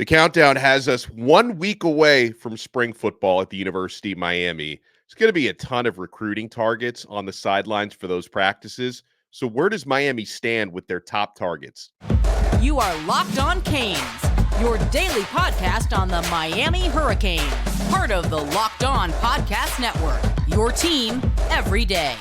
The countdown has us 1 week away from spring football at the University of Miami. It's going to be a ton of recruiting targets on the sidelines for those practices. So where does Miami stand with their top targets? You are Locked On Canes, your daily podcast on the Miami Hurricanes. Part of the Locked On Podcast Network, your team every day.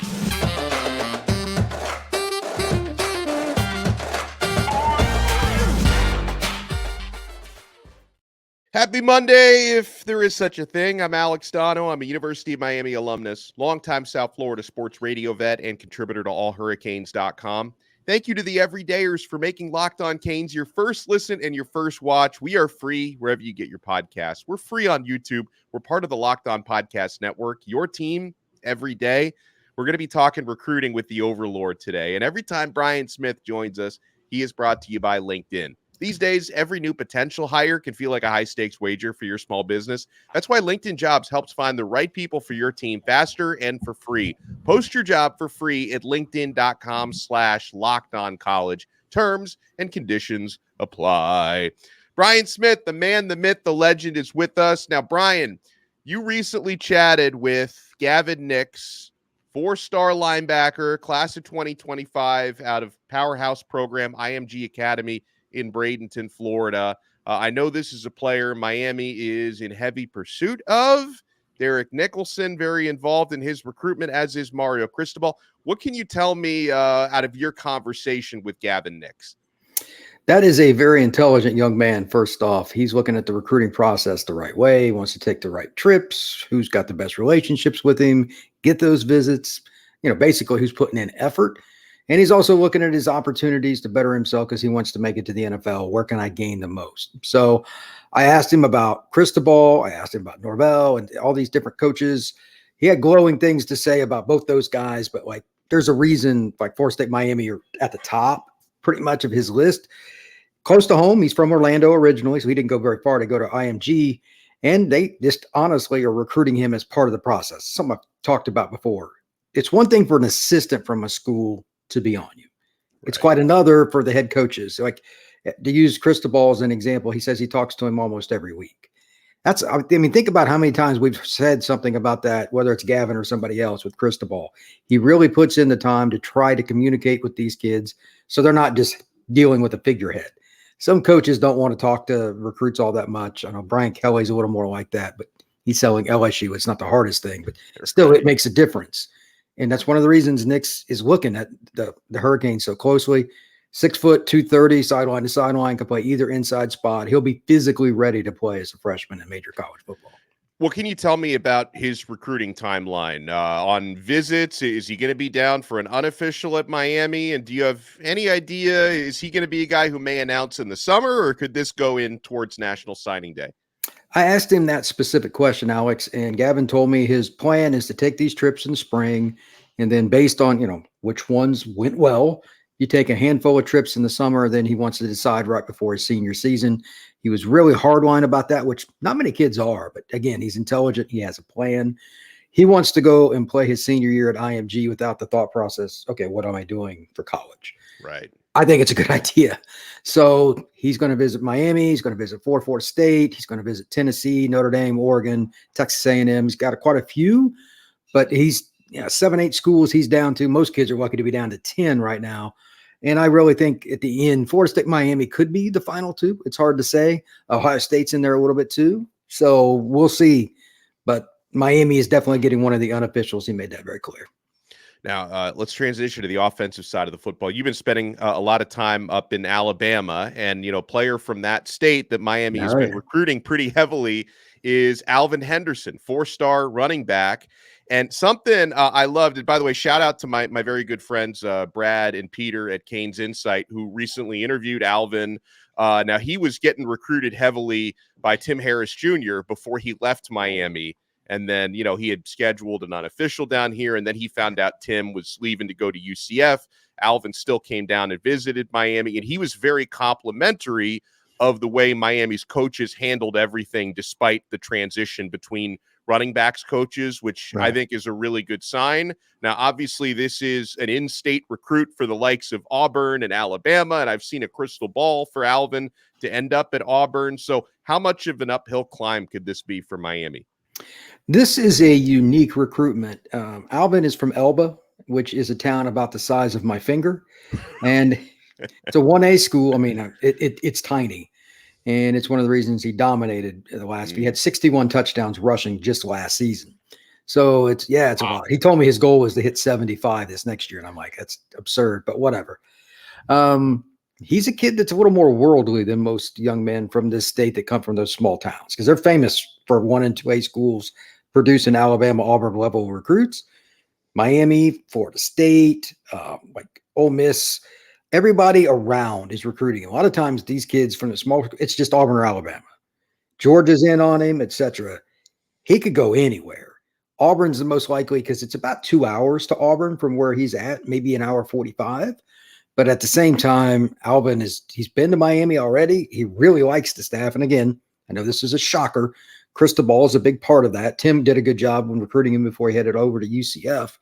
Happy Monday, if there is such a thing. I'm Alex Donno. I'm a University of Miami alumnus, longtime South Florida sports radio vet, and contributor to allhurricanes.com. Thank you to the everydayers for making Locked On Canes your first listen and your first watch. We are free wherever you get your podcasts. We're free on YouTube. We're part of the Locked On Podcast Network, your team every day. We're going to be talking recruiting with the Overlord today. And every time Brian Smith joins us, he is brought to you by LinkedIn. These days, every new potential hire can feel like a high-stakes wager for your small business. That's why LinkedIn Jobs helps find the right people for your team faster and for free. Post your job for free at linkedin.com/lockedoncollege. Terms and conditions apply. Brian Smith, the man, the myth, the legend, is with us. Now, Brian, you recently chatted with Gavin Nicks, four-star linebacker, class of 2025 out of powerhouse program IMG Academy in Bradenton, Florida. I know this is a player Miami is in heavy pursuit of. Derek Nicholson, very involved in his recruitment, as is Mario Cristobal. What can you tell me out of your conversation with Gavin Nicks? That is a very intelligent young man, first off. He's looking at the recruiting process the right way. He wants to take the right trips, who's got the best relationships with him, get those visits, basically who's putting in effort. And he's also looking at his opportunities to better himself because he wants to make it to the NFL. Where can I gain the most? So I asked him about Cristobal. I asked him about Norvell and all these different coaches. He had glowing things to say about both those guys, but there's a reason Florida State, Miami are at the top pretty much of his list. Close to home. He's from Orlando originally, so he didn't go very far to go to IMG. And they just honestly are recruiting him as part of the process. Something I've talked about before. It's one thing for an assistant from a school to be on you. It's quite another for the head coaches. To use Cristobal as an example, he says he talks to him almost every week. Think about how many times we've said something about that, whether it's Gavin or somebody else with Cristobal. He really puts in the time to try to communicate with these kids so they're not just dealing with a figurehead. Some coaches don't want to talk to recruits all that much. I know Brian Kelly's a little more like that, but he's selling LSU. It's not the hardest thing, but still it makes a difference. And that's one of the reasons Nicks is looking at the Hurricanes so closely. 6 foot, 230, sideline to sideline, can play either inside spot. He'll be physically ready to play as a freshman in major college football. What can you tell me about his recruiting timeline? On visits, is he going to be down for an unofficial at Miami? And do you have any idea, is he going to be a guy who may announce in the summer, or could this go in towards National Signing Day? I asked him that specific question, Alex, and Gavin told me his plan is to take these trips in the spring, and then based on, which ones went well, you take a handful of trips in the summer, then he wants to decide right before his senior season. He was really hardline about that, which not many kids are, but again, he's intelligent. He has a plan. He wants to go and play his senior year at IMG without the thought process, okay, what am I doing for college? Right. I think it's a good idea. So he's going to visit Miami. He's going to visit Florida State. He's going to visit Tennessee, Notre Dame, Oregon, Texas A&M. He's got quite a few, but he's 7, 8 schools he's down to. Most kids are lucky to be down to 10 right now. And I really think at the end, Florida State, Miami could be the final two. It's hard to say. Ohio State's in there a little bit too. So we'll see. But Miami is definitely getting one of the unofficials. He made that very clear. Now, let's transition to the offensive side of the football. You've been spending a lot of time up in Alabama, and, player from that state that Miami has been recruiting pretty heavily is Alvin Henderson, 4-star running back. And something I loved, and by the way, shout out to my very good friends, Brad and Peter at Canes Insight, who recently interviewed Alvin. Now, he was getting recruited heavily by Tim Harris Jr. before he left Miami. And then, he had scheduled an unofficial down here, and then he found out Tim was leaving to go to UCF. Alvin still came down and visited Miami, and he was very complimentary of the way Miami's coaches handled everything despite the transition between running backs coaches, which I Right. think is a really good sign. Now, obviously, this is an in-state recruit for the likes of Auburn and Alabama, and I've seen a crystal ball for Alvin to end up at Auburn. So how much of an uphill climb could this be for Miami? This is a unique recruitment. Alvin is from Elba, which is a town about the size of my finger. And it's a 1A school. I mean, it's tiny. And it's one of the reasons he dominated the last. He had 61 touchdowns rushing just last season. So it's a lot. He told me his goal was to hit 75 this next year. And I'm like, that's absurd, but whatever. He's a kid that's a little more worldly than most young men from this state that come from those small towns, because they're famous for 1 and 2A schools producing Alabama, Auburn level recruits. Miami, Florida State, like Ole Miss, everybody around is recruiting. A lot of times these kids from the small, it's just Auburn or Alabama. Georgia's in on him, etc. He could go anywhere. Auburn's the most likely because it's about 2 hours to Auburn from where he's at, maybe an hour 45. But at the same time, Alvin he's been to Miami already. He really likes the staff. And again, I know this is a shocker. Cristobal is a big part of that. Tim did a good job when recruiting him before he headed over to UCF.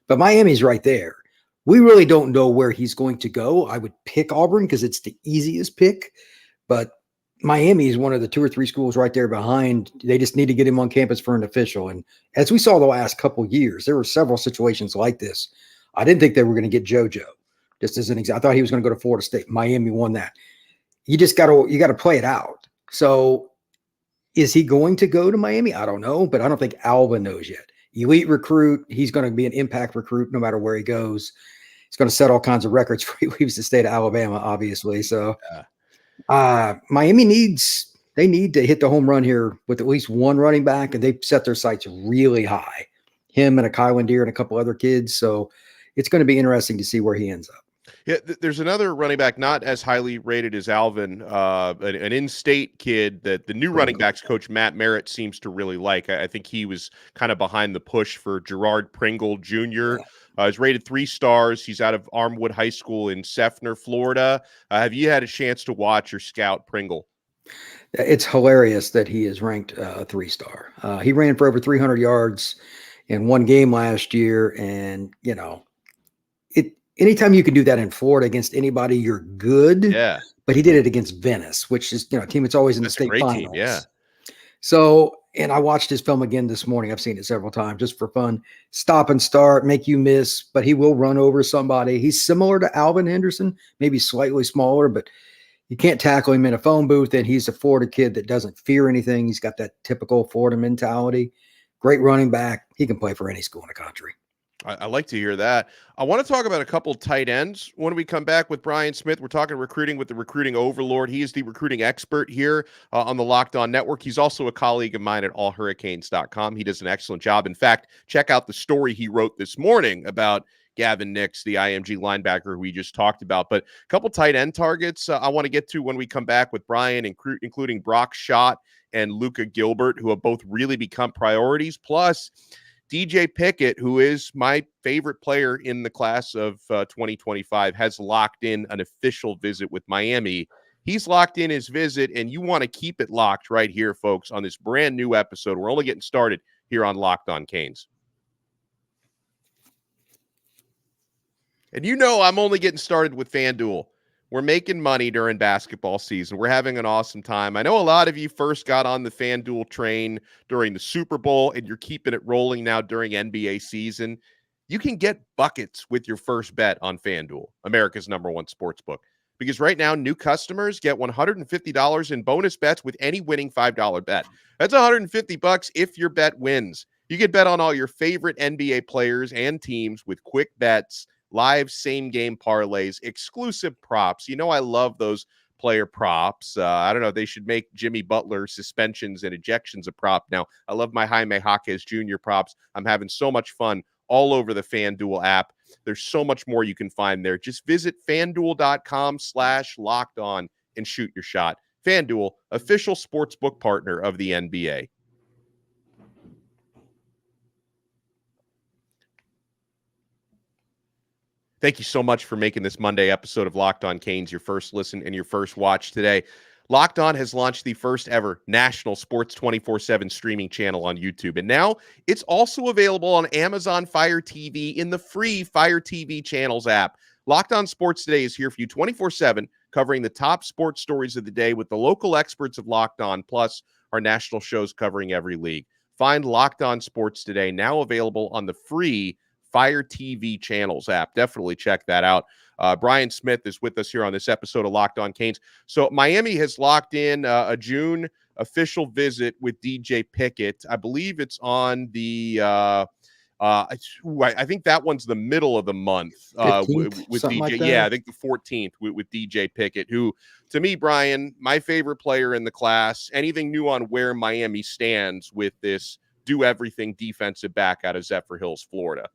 But Miami's right there. We really don't know where he's going to go. I would pick Auburn because it's the easiest pick. But Miami is one of the 2 or 3 schools right there behind. They just need to get him on campus for an official. And as we saw the last couple of years, there were several situations like this. I didn't think they were going to get JoJo. Just as an example, I thought he was going to go to Florida State. Miami won that. You got to play it out. So is he going to go to Miami? I don't know, but I don't think Alvin knows yet. Elite recruit. He's going to be an impact recruit no matter where he goes. He's going to set all kinds of records before he leaves the state of Alabama, obviously. So Miami need to hit the home run here with at least one running back, and they've set their sights really high. Him and a Kylan Deere and a couple other kids. So it's going to be interesting to see where he ends up. Yeah, there's another running back not as highly rated as Alvin, an in-state kid that the new running backs coach Matt Merritt seems to really like. I think he was kind of behind the push for Girard Pringle Jr. He's rated 3 stars. He's out of Armwood High School in Seffner, Florida. Have you had a chance to watch or scout Pringle? It's hilarious that he is ranked a 3-star. He ran for over 300 yards in one game last year, and anytime you can do that in Florida against anybody, you're good. Yeah. But he did it against Venice, which is, a team that's always in the state finals. Team, yeah. So, and I watched his film again this morning. I've seen it several times just for fun. Stop and start, make you miss, but he will run over somebody. He's similar to Alvin Henderson, maybe slightly smaller, but you can't tackle him in a phone booth. And he's a Florida kid that doesn't fear anything. He's got that typical Florida mentality. Great running back. He can play for any school in the country. I like to hear that. I want to talk about a couple tight ends when we come back with Brian Smith. We're talking recruiting with the recruiting overlord. He is the recruiting expert here on the Locked On Network. He's also a colleague of mine at allhurricanes.com. He does an excellent job. In fact, check out the story he wrote this morning about Gavin Nicks, the IMG linebacker who we just talked about. But a couple tight end targets I want to get to when we come back with Brian, including Brock Schott and Luka Gilbert, who have both really become priorities. Plus, DJ Pickett, who is my favorite player in the class of 2025, has locked in an official visit with Miami. He's locked in his visit, and you want to keep it locked right here, folks, on this brand new episode. We're only getting started here on Locked On Canes. And I'm only getting started with FanDuel. We're making money during basketball season. We're having an awesome time. I know a lot of you first got on the FanDuel train during the Super Bowl, and you're keeping it rolling now during NBA season. You can get buckets with your first bet on FanDuel, America's #1 sportsbook. Because right now, new customers get $150 in bonus bets with any winning $5 bet. That's $150 if your bet wins. You can bet on all your favorite NBA players and teams with quick bets, live same-game parlays, exclusive props. I love those player props. I don't know. They should make Jimmy Butler suspensions and ejections a prop. Now, I love my Jaime Jaquez Jr. props. I'm having so much fun all over the FanDuel app. There's so much more you can find there. Just visit FanDuel.com/lockedon and shoot your shot. FanDuel, official sportsbook partner of the NBA. Thank you so much for making this Monday episode of Locked On Canes your first listen and your first watch today. Locked On has launched the first ever national sports 24/7 streaming channel on YouTube. And now it's also available on Amazon Fire TV in the free Fire TV Channels app. Locked On Sports Today is here for you 24/7, covering the top sports stories of the day with the local experts of Locked On, plus our national shows covering every league. Find Locked On Sports Today, now available on the free Fire TV Channels app. Definitely check that out. Brian Smith is with us here on this episode of Locked On Canes. So Miami has locked in a June official visit with DJ Pickett. I believe it's on the I think that one's the middle of the month with DJ. Like I think the 14th with DJ Pickett, who, to me, Brian, my favorite player in the class. Anything new on where Miami stands with this do everything defensive back out of Zephyr Hills, Florida?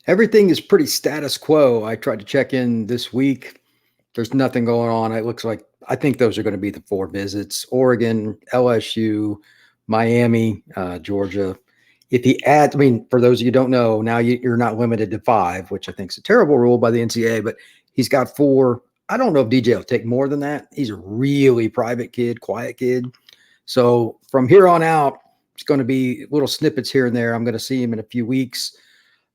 Everything is pretty status quo. I tried to check in this week. There's nothing going on. It looks like, I think those are going to be the 4 visits: Oregon, LSU, Miami, Georgia. If he adds, for those of you who don't know, now you're not limited to 5, which I think is a terrible rule by the NCAA, but he's got 4. I don't know if DJ will take more than that. He's a really private kid, quiet kid. So from here on out, it's going to be little snippets here and there. I'm going to see him in a few weeks.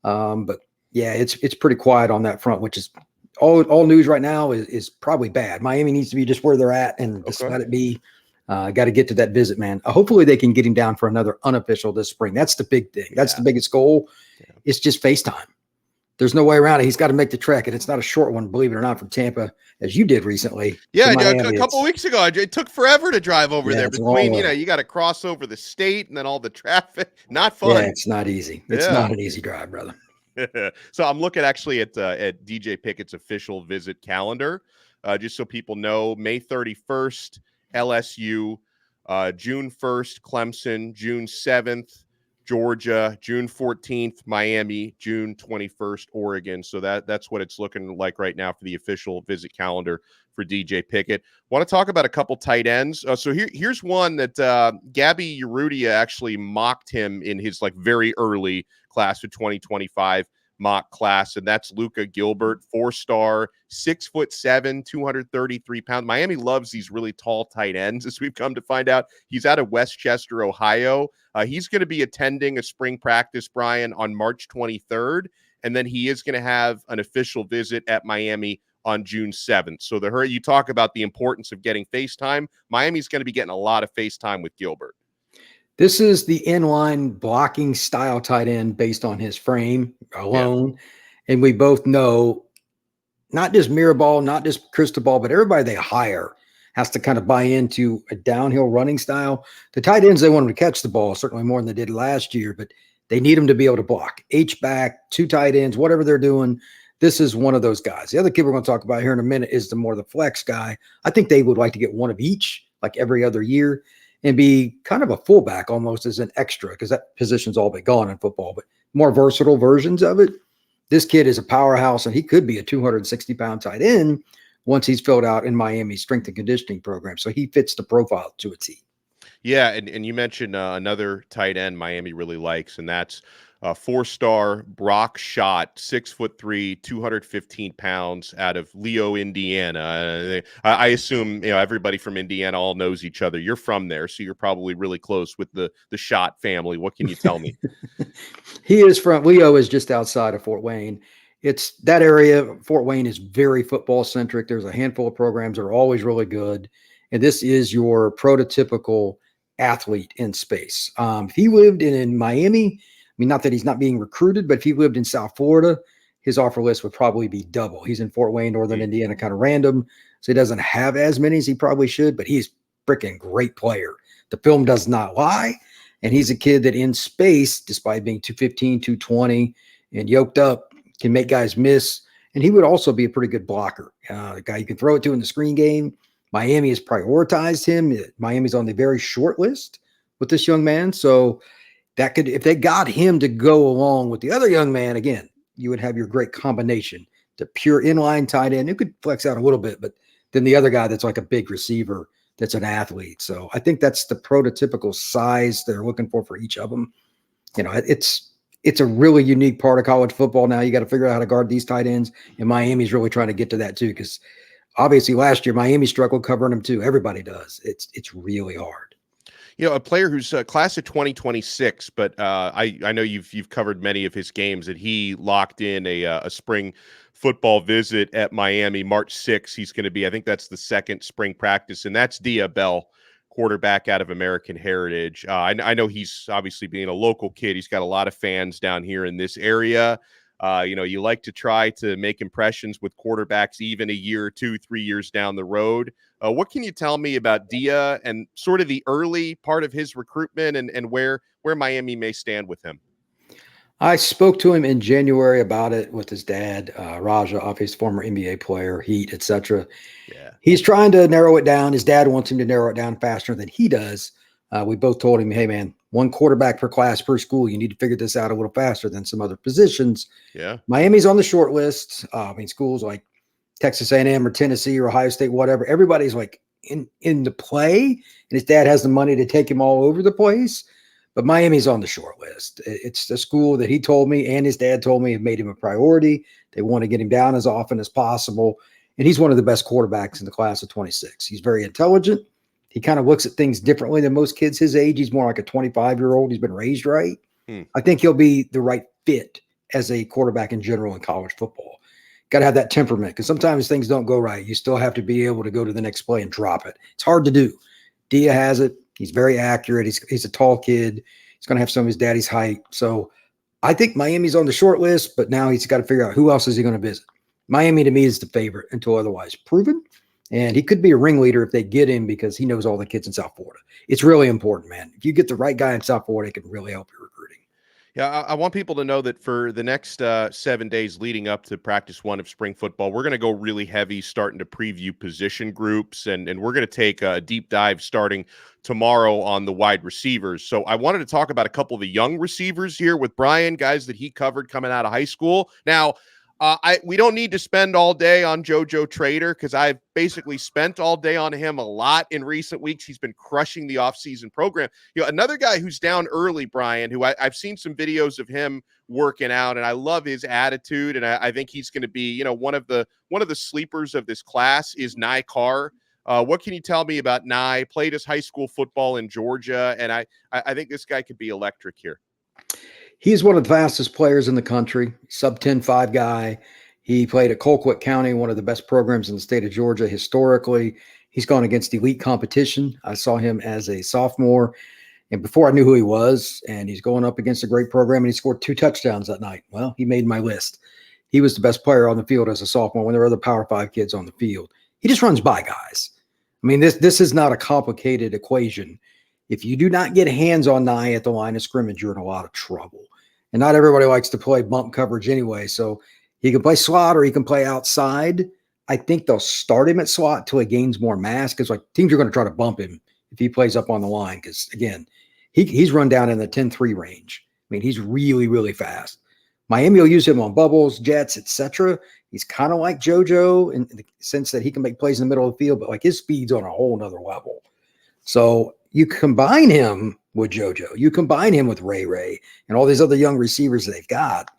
But yeah, it's pretty quiet on that front, which is all news right now is probably bad. Miami needs to be just where they're at and just let it be. Got to get to that visit, man. Hopefully they can get him down for another unofficial this spring. That's the big thing. That's the biggest goal. Yeah. It's just FaceTime. There's no way around it. He's got to make the trek, and it's not a short one, believe it or not, from Tampa, as you did recently. Yeah, a couple of weeks ago, it took forever to drive over there. Between, you got to cross over the state and then all the traffic. Not fun. Yeah, it's not easy. It's not an easy drive, brother. So I'm looking actually at DJ Pickett's official visit calendar, just so people know. May 31st, LSU, June 1st, Clemson, June 7th, Georgia, June 14th, Miami, June 21st, Oregon. So that's what it's looking like right now for the official visit calendar for DJ Pickett. Want to talk about a couple tight ends. So here's one that Gabby Urrutia actually mocked him in his very early class of 2025 mock class, and that's Luka Gilbert, 4-star, 6'7", 233 pounds. Miami loves these really tall tight ends, as we've come to find out. He's out of Westchester, Ohio. He's going to be attending a spring practice, Brian, on March 23rd, and then he is going to have an official visit at Miami on June 7th. So you talk about the importance of getting FaceTime. Miami's going to be getting a lot of FaceTime with Gilbert. This is the inline blocking style tight end based on his frame alone. Yeah. And we both know not just Mirabal, not just Cristobal, but everybody they hire has to kind of buy into a downhill running style. The tight ends, they want them to catch the ball, certainly more than they did last year, but they need them to be able to block. H-back, 2 tight ends, whatever they're doing. This is one of those guys. The other kid we're going to talk about here in a minute is the flex guy. I think they would like to get one of each, like every other year, and be kind of a fullback almost as an extra, because that position's all but gone in football, but more versatile versions of it. This kid is a powerhouse, and he could be a 260-pound tight end once he's filled out in Miami's strength and conditioning program. So he fits the profile to a T. Yeah, and you mentioned another tight end Miami really likes, and that's 4-star Brock Schott, 6'3", 215 pounds, out of Leo, Indiana. I assume everybody from Indiana all knows each other. You're from there, so you're probably really close with the Schott family. What can you tell me? Leo is just outside of Fort Wayne. It's that area. Fort Wayne is very football centric. There's a handful of programs that are always really good, and this is your prototypical athlete in space. If he lived in Miami, not that he's not being recruited, but if he lived in South Florida, his offer list would probably be double. He's in Fort Wayne, Northern Indiana, kind of random. So he doesn't have as many as he probably should, but he's freaking great player. The film does not lie. And he's a kid that in space, despite being 215, 220 and yoked up, can make guys miss. And he would also be a pretty good blocker. A guy you can throw it to in the screen game. Miami has prioritized him. Miami's on the very short list with this young man. So that could, if they got him to go along with the other young man, again, you would have your great combination. The pure inline tight end, who could flex out a little bit, but then the other guy that's like a big receiver that's an athlete. So I think that's the prototypical size they're looking for each of them. It's a really unique part of college football now. You got to figure out how to guard these tight ends, and Miami's really trying to get to that too, because obviously last year, Miami struggled covering him too. Everybody does. It's really hard. You know, a player who's class of 2026, but I know you've covered many of his games, and he locked in a spring football visit at Miami March 6th. He's going to be, I think that's the second spring practice, and that's Dia Bell, quarterback out of American Heritage. I know he's obviously being a local kid. He's got a lot of fans down here in this area. You know, you like to try to make impressions with quarterbacks even a year, 2, 3 years down the road. What can you tell me about Dia and sort of the early part of his recruitment and where Miami may stand with him? I spoke to him in January about it with his dad, Raja, obviously former NBA player, Heat, etc. Yeah. He's trying to narrow it down. His dad wants him to narrow it down faster than he does. We both told him, hey, man, one quarterback per class per school. You need to figure this out a little faster than some other positions. Yeah. Miami's on the short list. Schools like Texas A&M or Tennessee or Ohio State, whatever, everybody's like in the play, and his dad has the money to take him all over the place. But Miami's on the short list. It's the school that he told me and his dad told me have made him a priority. They want to get him down as often as possible. And he's one of the best quarterbacks in the class of 26. He's very intelligent. He kind of looks at things differently than most kids his age. He's more like a 25-year-old. He's been raised right. I think he'll be the right fit as a quarterback in general in college football. Got to have that temperament because sometimes things don't go right. You still have to be able to go to the next play and drop it. It's hard to do. Dia has it. He's very accurate. He's a tall kid. He's going to have some of his daddy's height. So I think Miami's on the short list, but now he's got to figure out who else is he going to visit. Miami to me is the favorite until otherwise proven. And he could be a ringleader if they get him because he knows all the kids in South Florida. It's really important, man. If you get the right guy in South Florida, it can really help your recruiting. Yeah, I want people to know that for the next 7 days leading up to practice 1 of spring football, we're going to go really heavy starting to preview position groups, and we're going to take a deep dive starting tomorrow on the wide receivers. So I wanted to talk about a couple of the young receivers here with Brian, guys that he covered coming out of high school. Now, we don't need to spend all day on JoJo Trader because I've basically spent all day on him a lot in recent weeks. He's been crushing the offseason program. You know, another guy who's down early, Brian, who I've seen some videos of him working out, and I love his attitude, and I think he's going to be, you know, one of the sleepers of this class is Carr. What can you tell me about Nye? Played his high school football in Georgia, and I think this guy could be electric here. He's one of the fastest players in the country, sub 10.5 guy. He played at Colquitt County, one of the best programs in the state of Georgia historically. He's gone against elite competition. I saw him as a sophomore, and before I knew who he was, and he's going up against a great program, and he scored 2 touchdowns that night. Well, he made my list. He was the best player on the field as a sophomore when there were other Power 5 kids on the field. He just runs by guys. I mean, this is not a complicated equation. If you do not get hands on Nye at the line of scrimmage, you're in a lot of trouble. And not everybody likes to play bump coverage anyway. So he can play slot or he can play outside. I think they'll start him at slot till he gains more mass because like teams are going to try to bump him if he plays up on the line because, again, he's run down in the 10-3 range. I mean, he's really, really fast. Miami will use him on bubbles, jets, etc. He's kind of like JoJo in the sense that he can make plays in the middle of the field, but like his speed's on a whole nother level. So you combine him with JoJo, you combine him with Ray and all these other young receivers that they've got.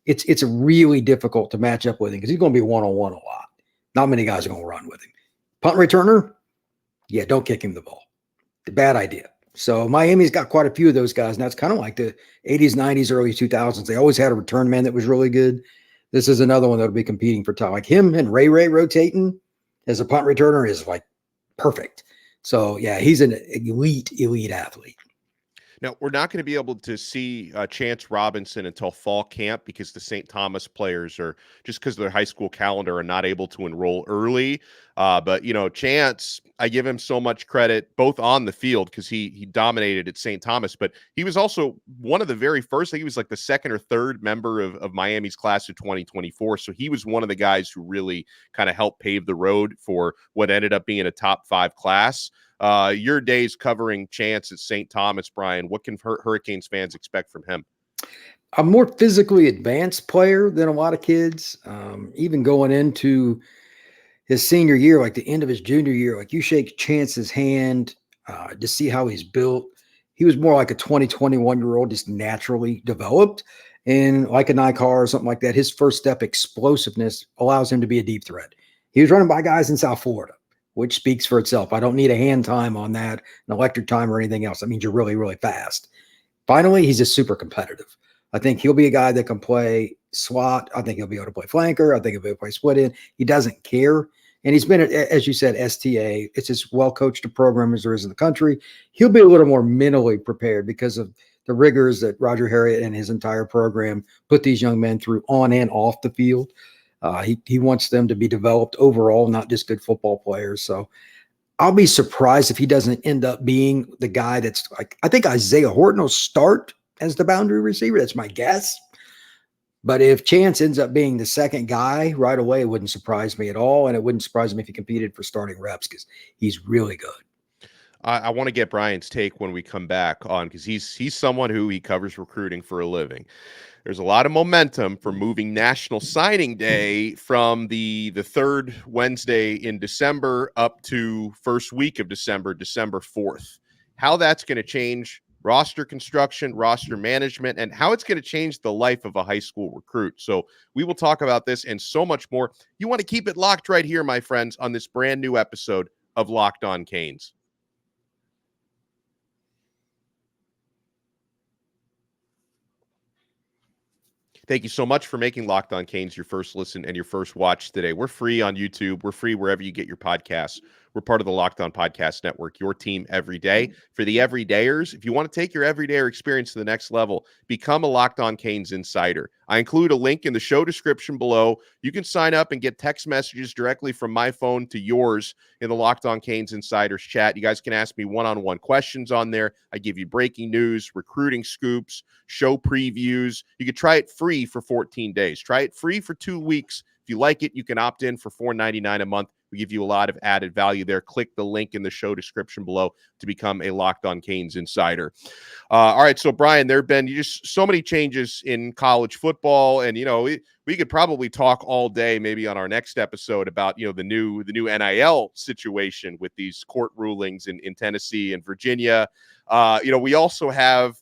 It's really difficult to match up with him because he's going to be one-on-one a lot. Not many guys are going to run with him. Punt returner, yeah, don't kick him the ball. The bad idea. So Miami's got quite a few of those guys, and that's kind of like the 80s, 90s, early 2000s. They always had a return man that was really good. This is another one that'll be competing for top. Like him and Ray rotating as a punt returner is like perfect. So, yeah, he's an elite athlete. Now, we're not going to be able to see Chance Robinson until fall camp because the St. Thomas players are, just because of their high school calendar, are not able to enroll early. But, you know, Chance, I give him so much credit, both on the field because he dominated at St. Thomas, but he was also one of the very first, I think he was like the second or third member of Miami's class of 2024. So he was one of the guys who really kind of helped pave the road for what ended up being a top 5 class. Your days covering Chance at St. Thomas, Brian, what can Hurricanes fans expect from him? A more physically advanced player than a lot of kids, even going into his senior year, like the end of his junior year, like you shake Chance's hand to see how he's built. He was more like a 21-year-old, just naturally developed. And like a Carr or something like that, his first step explosiveness allows him to be a deep threat. He was running by guys in South Florida, which speaks for itself. I don't need a hand time on that, an electric time or anything else. That means you're really, really fast. Finally, he's just super competitive. I think he'll be a guy that can play slot. I think he'll be able to play flanker. I think he'll be able to play split in. He doesn't care. And he's been, as you said, STA. It's as well-coached a program as there is in the country. He'll be a little more mentally prepared because of the rigors that Roger Harriet and his entire program put these young men through on and off the field. He wants them to be developed overall, not just good football players. So I'll be surprised if he doesn't end up being the guy that's like, I think Isaiah Horton will start as the boundary receiver. That's my guess. But if Chance ends up being the second guy right away, it wouldn't surprise me at all. And it wouldn't surprise me if he competed for starting reps because he's really good. I want to get Brian's take when we come back on, because he's someone who he covers recruiting for a living. There's a lot of momentum for moving National Signing Day from the third Wednesday in December up to first week of December, December 4th. How that's going to change roster construction, roster management, and how it's going to change the life of a high school recruit. So we will talk about this and so much more. You want to keep it locked right here, my friends, on this brand new episode of Locked On Canes. Thank you so much for making Locked On Canes your first listen and your first watch today. We're free on YouTube. We're free wherever you get your podcasts. We're part of the Locked On Podcast Network, your team every day. For the everydayers, if you want to take your everydayer experience to the next level, become a Locked On Canes insider. I include a link in the show description below. You can sign up and get text messages directly from my phone to yours in the Locked On Canes Insiders chat. You guys can ask me one-on-one questions on there. I give you breaking news, recruiting scoops, show previews. You can try it free for 14 days. Try it free for 2 weeks. If you like it, you can opt in for $4.99 a month. We give you a lot of added value there. Click the link in the show description below to become a Locked On Canes insider. All right, so Brian, there have been just so many changes in college football, and we could probably talk all day, maybe on our next episode, about the new NIL situation with these court rulings in Tennessee and Virginia. We also have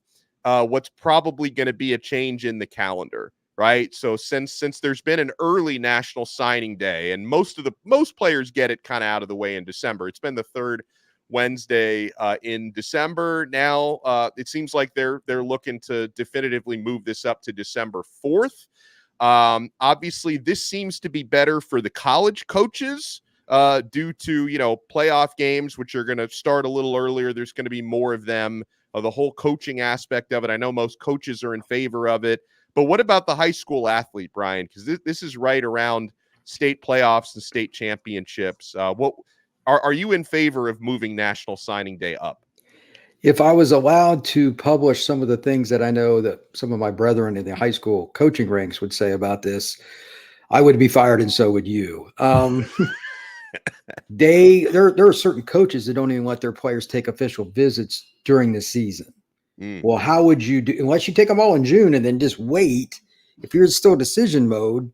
what's probably going to be a change in the calendar. Right. So since there's been an early National Signing Day, and most players get it kind of out of the way in December. It's been the third Wednesday in December. Now it seems like they're looking to definitively move this up to December 4th. Obviously, this seems to be better for the college coaches due to playoff games, which are going to start a little earlier. There's going to be more of them. The whole coaching aspect of it. I know most coaches are in favor of it. But what about the high school athlete, Brian? Because this is right around state playoffs and state championships. What are you in favor of moving National Signing Day up? If I was allowed to publish some of the things that I know that some of my brethren in the high school coaching ranks would say about this, I would be fired, and so would you. There are certain coaches that don't even let their players take official visits during the season. Well, how would you do, unless you take them all in June and then just wait, if you're still decision mode,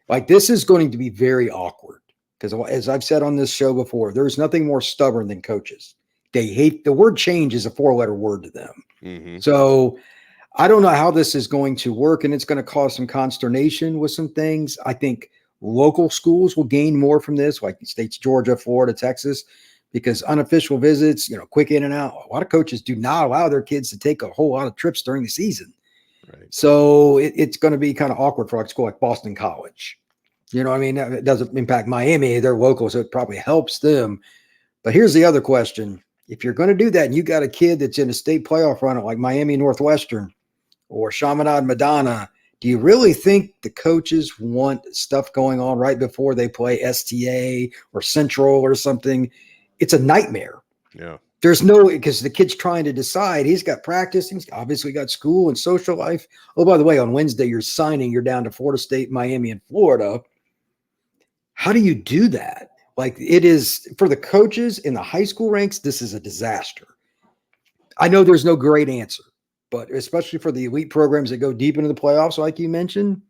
like this is going to be very awkward because as I've said on this show before, there's nothing more stubborn than coaches. They hate the word change is a 4-letter word to them. Mm-hmm. So I don't know how this is going to work, and it's going to cause some consternation with some things. I think local schools will gain more from this, like states, Georgia, Florida, Texas, because unofficial visits, quick in and out. A lot of coaches do not allow their kids to take a whole lot of trips during the season. Right. So it's going to be kind of awkward for a school like Boston College. It doesn't impact Miami. They're local, so it probably helps them. But here's the other question. If you're going to do that and you got a kid that's in a state playoff run like Miami Northwestern or Chaminade Madonna, do you really think the coaches want stuff going on right before they play STA or Central or something? It's a nightmare. Yeah. There's because the kid's trying to decide. He's got practice. He's obviously got school and social life. Oh, by the way, on Wednesday, you're down to Florida State, Miami, and Florida. How do you do that? Like, it is for the coaches in the high school ranks, this is a disaster. I know there's no great answer, but especially for the elite programs that go deep into the playoffs, like you mentioned,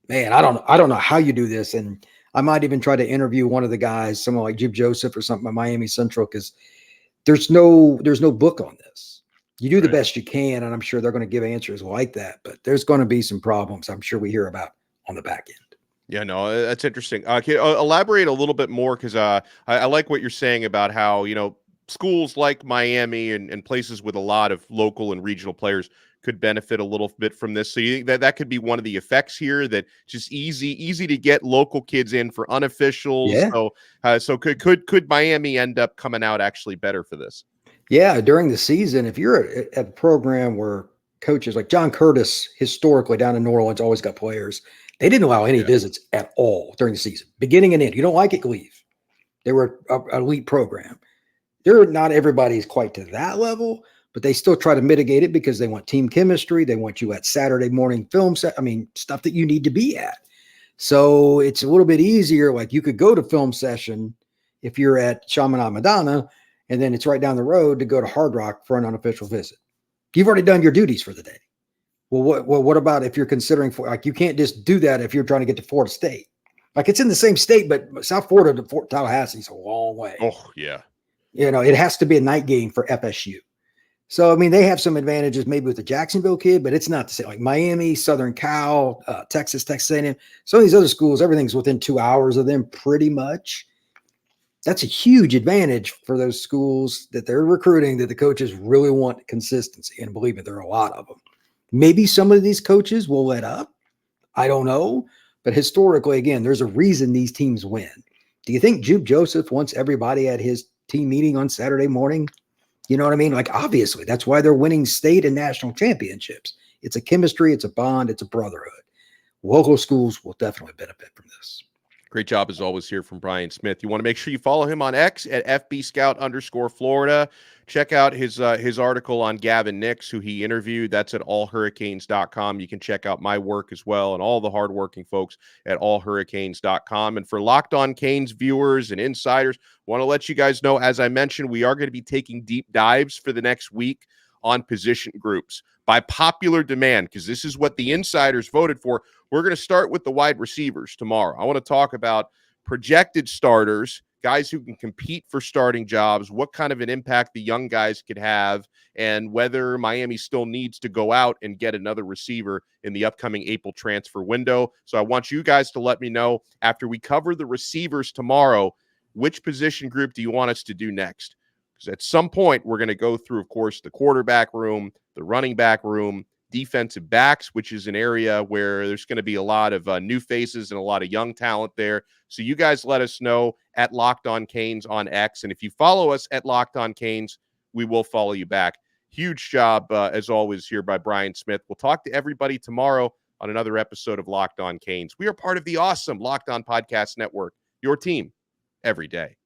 man, I don't know how you do this. And I might even try to interview one of the guys, someone like Jib Joseph or something at Miami Central, because there's no book on this. You do the best you can, and I'm sure they're going to give answers like that, but there's going to be some problems I'm sure we hear about on the back end. Yeah, no, that's interesting. Can you elaborate a little bit more? Because I like what you're saying about how, schools like Miami and places with a lot of local and regional players could benefit a little bit from this. So you think that could be one of the effects here, that just easy to get local kids in for unofficials. Yeah. So could Miami end up coming out actually better for this? Yeah. During the season, if you're at a program where coaches like John Curtis, historically down in New Orleans, always got players, they didn't allow any visits at all during the season, beginning and end. You don't like it, leave. They were an elite program. Not everybody's quite to that level, but they still try to mitigate it because they want team chemistry. They want you at Saturday morning film set. I mean, stuff that you need to be at. So it's a little bit easier. Like you could go to film session if you're at Chaminade Madonna, and then it's right down the road to go to Hard Rock for an unofficial visit. You've already done your duties for the day. Well, what about if you're considering you can't just do that if you're trying to get to Florida State? Like it's in the same state, but South Florida to Fort Tallahassee is a long way. Oh, yeah. It has to be a night game for FSU. So, I mean, they have some advantages maybe with the Jacksonville kid, but it's not the same. Like Miami, Southern Cal, Texas A&M, some of these other schools, everything's within 2 hours of them pretty much. That's a huge advantage for those schools that they're recruiting, that the coaches really want consistency. And believe me, there are a lot of them. Maybe some of these coaches will let up. I don't know. But historically, again, there's a reason these teams win. Do you think Jude Joseph wants everybody at his team meeting on Saturday morning? You know what I mean? Like, obviously, that's why they're winning state and national championships. It's a chemistry, it's a bond, it's a brotherhood. Local schools will definitely benefit from this. Great job, as always, here from Brian Smith. You want to make sure you follow him on X at FBScout_Florida. Check out his article on Gavin Nicks, who he interviewed. That's at allhurricanes.com. You can check out my work as well and all the hardworking folks at allhurricanes.com. And for Locked On Canes viewers and insiders, want to let you guys know, as I mentioned, we are going to be taking deep dives for the next week on position groups by popular demand, because this is what the insiders voted for. We're going to start with the wide receivers tomorrow. I want to talk about projected starters, guys who can compete for starting jobs, what kind of an impact the young guys could have, and whether Miami still needs to go out and get another receiver in the upcoming April transfer window. So I want you guys to let me know, after we cover the receivers tomorrow, which position group do you want us to do next? Because at some point, we're going to go through, of course, the quarterback room, the running back room, defensive backs, which is an area where there's going to be a lot of new faces and a lot of young talent there. So you guys let us know at Locked On Canes on X. And if you follow us at Locked On Canes, we will follow you back. Huge job, as always, here by Brian Smith. We'll talk to everybody tomorrow on another episode of Locked On Canes. We are part of the awesome Locked On Podcast Network, your team every day.